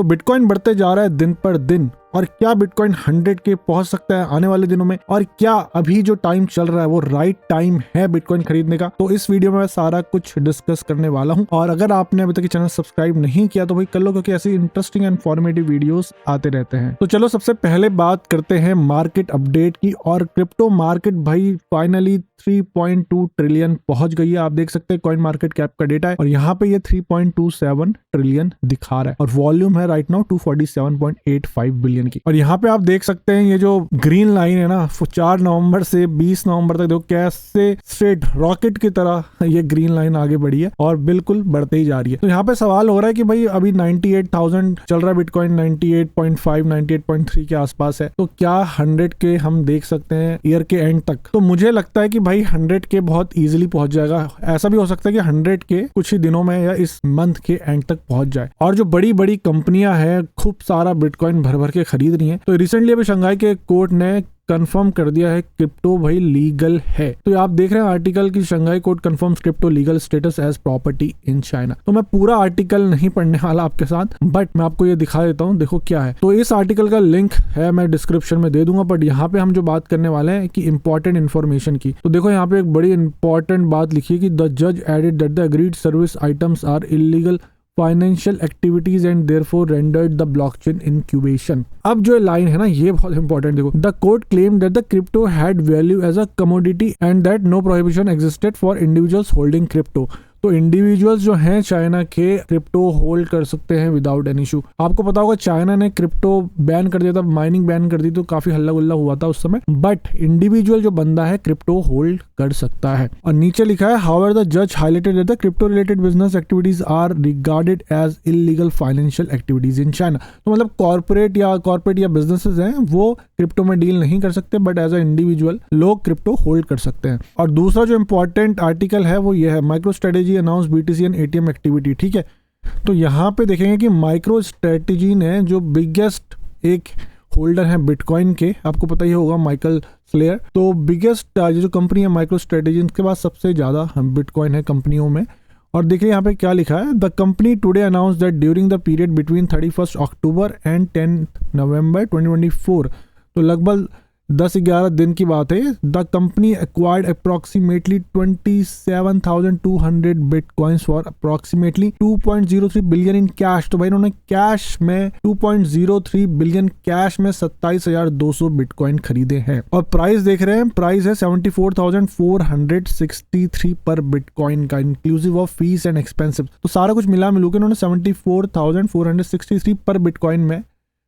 तो बिटकॉइन बढ़ते जा रहा है दिन पर दिन, और क्या बिटकॉइन 100K पहुंच सकता है आने वाले दिनों में, और क्या अभी जो टाइम चल रहा है वो राइट टाइम है बिटकॉइन खरीदने का। तो इस वीडियो में मैं सारा कुछ डिस्कस करने वाला हूं। और अगर आपने अभी तक चैनल सब्सक्राइब नहीं किया तो भाई कर लो, क्योंकि ऐसी इंटरेस्टिंग एंड इन्फॉर्मेटिव वीडियोस आते रहते हैं। तो चलो सबसे पहले बात करते हैं मार्केट अपडेट की। और क्रिप्टो मार्केट भाई फाइनली 3.2 ट्रिलियन पहुंच गई है। आप देख सकते हैं कॉइन मार्केट कैप का डेटा है, और यहाँ पे ये 3.27 ट्रिलियन दिखा रहा है, और वॉल्यूम है राइट नाउ 247.85 बिलियन की। और यहाँ पे आप देख सकते हैं ये जो ग्रीन लाइन है ना, 4 नवंबर से 20 नवंबर तक देखो कैसे स्ट्रेट रॉकेट की तरह ये ग्रीन लाइन आगे बढ़ी है, और बिल्कुल बढ़ते ही जा रही है। तो यहाँ पे सवाल हो रहा है कि भाई अभी 98,000 चल रहा है बिटकॉइन, 98.5 98.3 के आसपास है, तो क्या 100K हम देख सकते हैं ईयर के एंड तक। तो मुझे लगता है कि भाई 100K बहुत इजीली पहुंच जाएगा। ऐसा भी हो सकता है कि 100K कुछ ही दिनों में या इस मंथ के एंड तक पहुंच जाए। और जो बड़ी बड़ी कंपनियां हैं खूब सारा बिटकॉइन भर भर के खरीद रही हैं। तो रिसेंटली अभी शंघाई के कोर्ट ने कंफर्म कर दिया है क्रिप्टो भाई लीगल है। तो आप देख रहे हैं आर्टिकल की Shanghai court confirms crypto legal status as property in China. तो मैं पूरा आर्टिकल नहीं पढ़ने वाला आपके साथ, बट मैं आपको ये दिखा देता हूँ, देखो क्या है। तो इस आर्टिकल का लिंक है मैं डिस्क्रिप्शन में दे दूंगा, बट यहाँ पे हम जो बात करने वाले हैं कि इंपॉर्टेंट इन्फॉर्मेशन की। तो देखो यहाँ पे एक बड़ी इंपॉर्टेंट बात लिखी है कि द जज added that the agreed service items are illegal financial activities and therefore rendered the blockchain incubation. अब जो लाइन है ना ये बहुत इंपॉर्टेंट, देखो the court claim that the crypto had value as a commodity and that no prohibition existed for individuals holding crypto. तो individuals जो हैं चाइना के क्रिप्टो होल्ड कर सकते हैं विदाउट एनी इशू। आपको पता होगा चाइना ने क्रिप्टो बैन कर दिया था, माइनिंग बैन कर दी, तो काफी हल्ला गुल्ला हुआ था उस समय, बट इंडिविजुअल जो बंदा है क्रिप्टो होल्ड कर सकता है। और नीचे लिखा है हाउएवर द जज highlighted that the crypto related business activities are regarded as illegal financial activities in China. तो मतलब कॉर्पोरेट या बिजनेसेस हैं वो क्रिप्टो में डील नहीं कर सकते, बट एज अ इंडिविजुअल लोग क्रिप्टो होल्ड कर सकते हैं। और दूसरा जो इंपॉर्टेंट आर्टिकल है वो ये है micro strategy announce BTC and ATM activity. ठीक है, तो यहाँ पे देखेंगे कि माइक्रो स्ट्रेटेजी ने जो बिगेस्ट एक होल्डर है बिटकॉइन के, आपको पता ही होगा माइकल स्लेयर, तो बिगेस्ट जो कंपनी है माइक्रो स्ट्रेटेजी, इसके पास सबसे ज्यादा बिटकॉइन है कंपनियों में। और देखिए यहाँ पे क्या लिखा है, the company today announce that during the period between 31 October and 10 नवंबर 2024, तो लगभग 10-11 दिन की बात है, the company acquired approximately 27,200 bitcoins for approximately 2.03 billion in cash. तो भाई इन्होंने कैश में 2.03 बिलियन कैश में 27,200 बिटकॉइन खरीदे हैं। और प्राइस देख रहे हैं, प्राइस है 74,463 पर बिटकॉइन का, inclusive of fees and expensive. तो सारा कुछ मिला मिलू के उन्होंने 74,463 पर बिटकॉइन में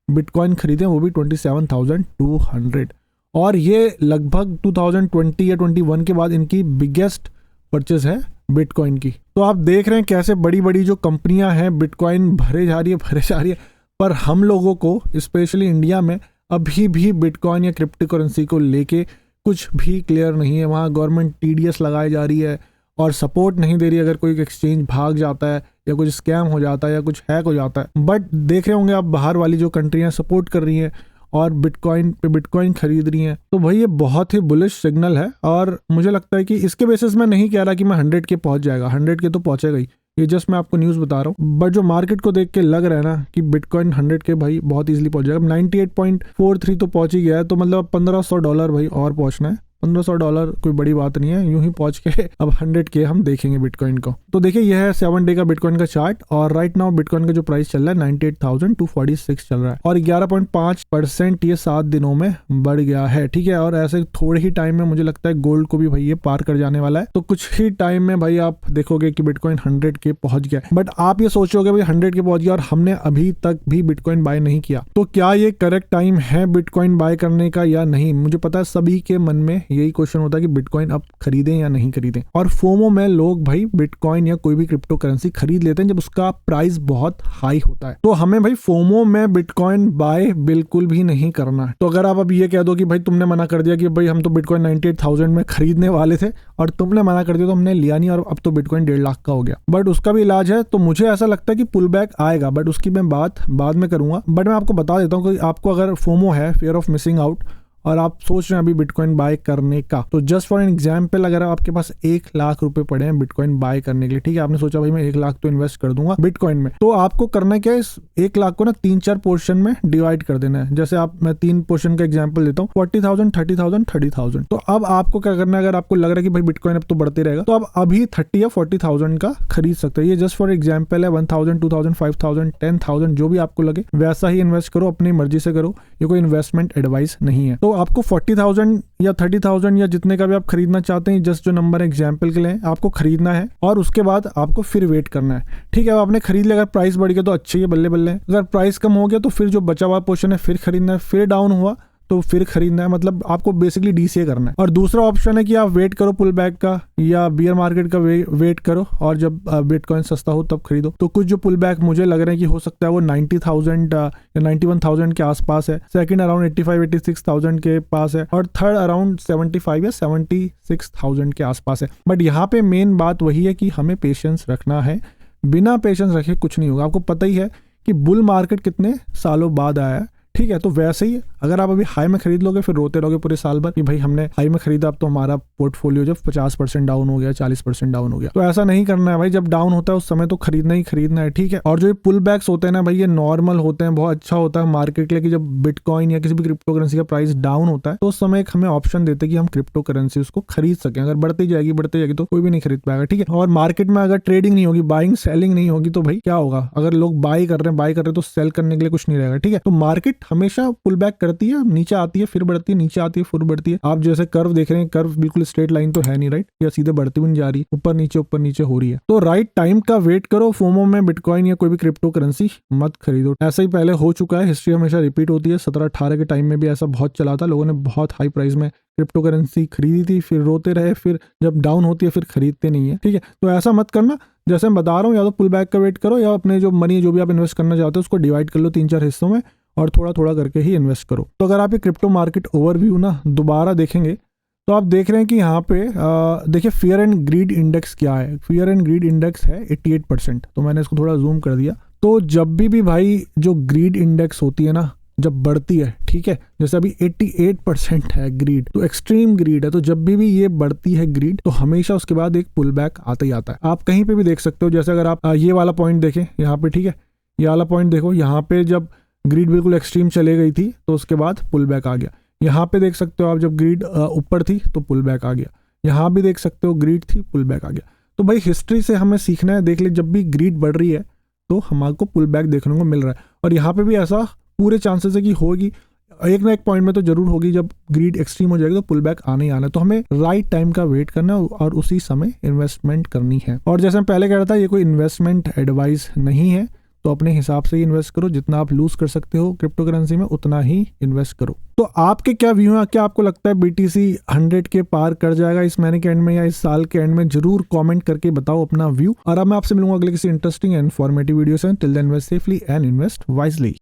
बिटकॉइन खरीदे, वो भी 27,200। और ये लगभग 2020 या 21 के बाद इनकी बिगेस्ट परचेज है बिटकॉइन की। तो आप देख रहे हैं कैसे बड़ी बड़ी जो कंपनियां हैं बिटकॉइन भरे जा रही है, पर हम लोगों को स्पेशली इंडिया में अभी भी बिटकॉइन या क्रिप्टो करेंसी को लेके कुछ भी क्लियर नहीं है। वहाँ गवर्नमेंट TDS लगाई जा रही है और सपोर्ट नहीं दे रही अगर कोई एक्सचेंज भाग जाता है या कुछ स्कैम हो जाता है या कुछ हैक हो जाता है। बट देख रहे होंगे आप बाहर वाली जो कंट्रियां सपोर्ट कर रही हैं और बिटकॉइन पे बिटकॉइन खरीद रही हैं, तो भाई ये बहुत ही बुलिश सिग्नल है। और मुझे लगता है कि इसके बेसिस में नहीं कह रहा कि मैं 100K पहुंच जाएगा, 100K तो पहुंचेगा ही, ये जस्ट मैं आपको न्यूज़ बता रहा हूँ। बट जो मार्केट को देख के लग रहा है ना कि बिटकॉइन 100K भाई बहुत इजीली पहुंच जाएगा। 98.43 तो पहुंच ही गया है, तो मतलब $1,500 भाई और पहुंचना है। $1,500 कोई बड़ी बात नहीं है, यूं ही पहुंच के अब 100K हम देखेंगे बिटकॉइन को। तो देखिए यह है 7 डे का बिटकॉइन का चार्ट, और राइट नाउ बिटकॉइन का जो प्राइस चल रहा है 98,246 चल रहा है, और 11.5% ये 7 दिनों में बढ़ गया है। ठीक है, और ऐसे थोड़े ही टाइम में मुझे लगता है गोल्ड को भी भाई ये पार कर जाने वाला है। तो कुछ ही टाइम में भाई आप देखोगे कि बिटकॉइन 100K पहुंच गया। बट आप ये सोचोगे भाई 100K पहुंच गया और हमने अभी तक भी बिटकॉइन बाय नहीं किया, तो क्या ये करेक्ट टाइम है बिटकॉइन बाय करने का या नहीं? मुझे पता है सभी के मन में यही क्वेश्चन होता है कि बिटकॉइन अब खरीदें या नहीं खरीदें। और फोमो में लोग भाई बिटकॉइन या कोई भी क्रिप्टो करेंसी खरीद लेते हैं जब उसका प्राइस बहुत हाई होता है। तो हमें भाई फोमो में बिटकॉइन बाय बिल्कुल भी नहीं करना है। तो अगर आप अब ये कह दो कि भाई तुमने मना कर दिया कि भाई हम तो बिटकॉइन 98,000 में खरीदने वाले थे और तुमने मना कर दिया तो हमने लिया नहीं और अब तो बिटकॉइन 1.5 लाख का हो गया, बट उसका भी इलाज है। तो मुझे ऐसा लगता है कि पुल बैक आएगा, बट उसकी मैं बात बाद में करूंगा। बट मैं आपको बता देता हूँ कि आपको अगर फोमो है, फियर ऑफ मिसिंग आउट, और आप सोच रहे हैं अभी बिटकॉइन बाय करने का, तो जस्ट फॉर एन एग्जाम्पल अगर आपके पास 1 लाख रुपए पड़े हैं बिटकॉइन बाय करने के लिए, ठीक है, आपने सोचा भाई मैं 1 लाख तो इन्वेस्ट कर दूंगा बिटकॉइन में, तो आपको करना क्या है, इस 1 लाख को ना 3-4 पोर्शन में डिवाइड कर देना है। जैसे मैं 3 पोर्शन का एग्जाम्पल देता हूँ, 40,000, 30,000, 30,000। तो अब आपको क्या करना है, अगर आपको लग रहा है कि भाई बिटकॉइन अब तो बढ़ते रहेगा, तो आप अभी 30 या 40,000 का खरीद सकते हैं। ये जस्ट फॉर एग्जाम्पल है, 1,000, 2,000, 5,000, 10,000 जो भी आपको लगे वैसा ही इन्वेस्ट करो, अपनी मर्जी से करो, ये कोई इन्वेस्टमेंट एडवाइस नहीं है। तो आपको 40,000 या 30,000 या जितने का भी आप खरीदना चाहते हैं, जस्ट जो नंबर एग्जाम्पल के लिए आपको खरीदना है और उसके बाद आपको फिर वेट करना है। ठीक है, अब आपने खरीद लिया, अगर प्राइस बढ़ गया तो अच्छी है, बल्ले बल्ले। अगर प्राइस कम हो गया तो फिर जो बचा हुआ पोर्शन है फिर खरीदना है, फिर डाउन हुआ तो फिर खरीदना है। मतलब आपको बेसिकली डीसीए करना है। और दूसरा ऑप्शन है कि आप वेट करो पुल बैक का या बियर मार्केट का वेट करो और जब बिटकॉइन सस्ता हो तब खरीदो। तो कुछ जो पुल बैक मुझे लग रहा है कि हो सकता है वो 90,000 या 91,000 के आसपास है, सेकंड अराउंड 85-86,000 के पास है और थर्ड अराउंड 75 या 76,000 के आसपास है। बट यहाँ पे मेन बात वही है कि हमें पेशेंस रखना है, बिना पेशेंस रखे कुछ नहीं होगा। आपको पता ही है कि बुल मार्केट कितने सालों बाद आया है, ठीक है। तो वैसे ही अगर आप अभी हाई में खरीद लोगे फिर रोते रहोगे पूरे साल भर कि भाई हमने हाई में खरीदा, अब तो हमारा पोर्टफोलियो जब 50% डाउन हो गया, 40% डाउन हो गया। तो ऐसा नहीं करना है भाई, जब डाउन होता है उस समय तो खरीदना ही खरीदना है, ठीक है। और जो ये पुल बैक्स होते हैं ना भाई, ये नॉर्मल होते हैं, बहुत अच्छा होता है मार्केट के लिए कि जब बिटकॉइन या किसी भी क्रिप्टो करेंसी का प्राइस डाउन होता है तो उस समय एक हमें ऑप्शन देते हैं कि हम क्रिप्टो करेंसी उसको खरीद सकें। अगर बढ़ती जाएगी तो कोई भी नहीं खरीद पाएगा, ठीक है। और मार्केट में अगर ट्रेडिंग नहीं होगी, बाइंग सेलिंग नहीं होगी, तो भाई क्या होगा, अगर लोग बाई कर रहे हैं तो सेल करने के लिए कुछ नहीं रहेगा, ठीक है। तो मार्केट हमेशा पुल बैक करती है, नीचे आती है फिर बढ़ती है, नीचे आती है फिर बढ़ती है। आप जैसे कर्व देख रहे हैं, कर्व बिल्कुल स्ट्रेट लाइन तो है नहीं, राइट, या सीधे बढ़ती भी नहीं जा रही, ऊपर नीचे हो रही है। तो राइट टाइम का वेट करो, फोमो में बिटकॉइन या कोई भी क्रिप्टो करेंसी मत खरीदो। ऐसा ही पहले हो चुका है, हिस्ट्री हमेशा रिपीट होती है। 17-18 के टाइम में भी ऐसा बहुत चला था, लोगों ने बहुत हाई प्राइस में क्रिप्टो करेंसी खरीदी थी, फिर रोते रहे, फिर जब डाउन होती है फिर खरीदते नहीं है, ठीक है। तो ऐसा मत करना। जैसे मैं बता रहा हूँ, या तो पुल बैक का वेट करो या अपने जो मनी जो भी आप इन्वेस्ट करना चाहते हो उसको डिवाइड कर लो 3-4 हिस्सों में और थोड़ा थोड़ा करके ही इन्वेस्ट करो। तो अगर आप ये क्रिप्टो मार्केट ओवरव्यू ना दोबारा देखेंगे तो आप देख रहे हैं कि यहाँ पे देखिए फियर एंड ग्रीड इंडेक्स क्या है। फियर एंड ग्रीड इंडेक्स है 88%। तो मैंने इसको थोड़ा जूम कर दिया। तो जब भी भाई जो ग्रीड इंडेक्स होती है ना, जब बढ़ती है, ठीक है, जैसे अभी 88% है ग्रीड, तो एक्सट्रीम ग्रीड है। तो जब भी ये बढ़ती है ग्रीड तो हमेशा उसके बाद एक पुल बैक आता ही आता है। आप कहीं पे भी देख सकते हो, जैसे अगर आप ये वाला पॉइंट देखें यहाँ पे, ठीक है, ये वाला पॉइंट देखो, यहाँ पे जब ग्रीड बिल्कुल एक्सट्रीम चले गई थी तो उसके बाद पुल बैक आ गया। यहाँ पे देख सकते हो आप, जब ग्रीड ऊपर थी तो पुल बैक आ गया। यहाँ भी देख सकते हो ग्रीड थी, पुल बैक आ गया। तो भाई हिस्ट्री से हमें सीखना है। देख ले, जब भी ग्रीड बढ़ रही है तो हमारे पुल बैक देखने को मिल रहा है। और यहाँ पे भी ऐसा पूरे चांसेस है कि होगी, एक ना एक पॉइंट में तो जरूर होगी। जब ग्रीड एक्सट्रीम हो जाएगी तो पुल बैक आने ही आना है। तो हमें राइट टाइम का वेट करना है और उसी समय इन्वेस्टमेंट करनी है। और जैसे मैं पहले कह रहा था, ये कोई इन्वेस्टमेंट एडवाइस नहीं है, तो अपने हिसाब से ही इन्वेस्ट करो। जितना आप लूज कर सकते हो क्रिप्टो करेंसी में उतना ही इन्वेस्ट करो। तो आपके क्या व्यू है? क्या आपको लगता है बीटीसी 100 के पार कर जाएगा इस महीने के एंड में या इस साल के एंड में? जरूर कमेंट करके बताओ अपना व्यू। और अब मैं आपसे मिलूंगा अगले किसी इंटरेस्टिंग एंड इन्फॉर्मेटिव वीडियो से। Till then invest safely and invest wisely.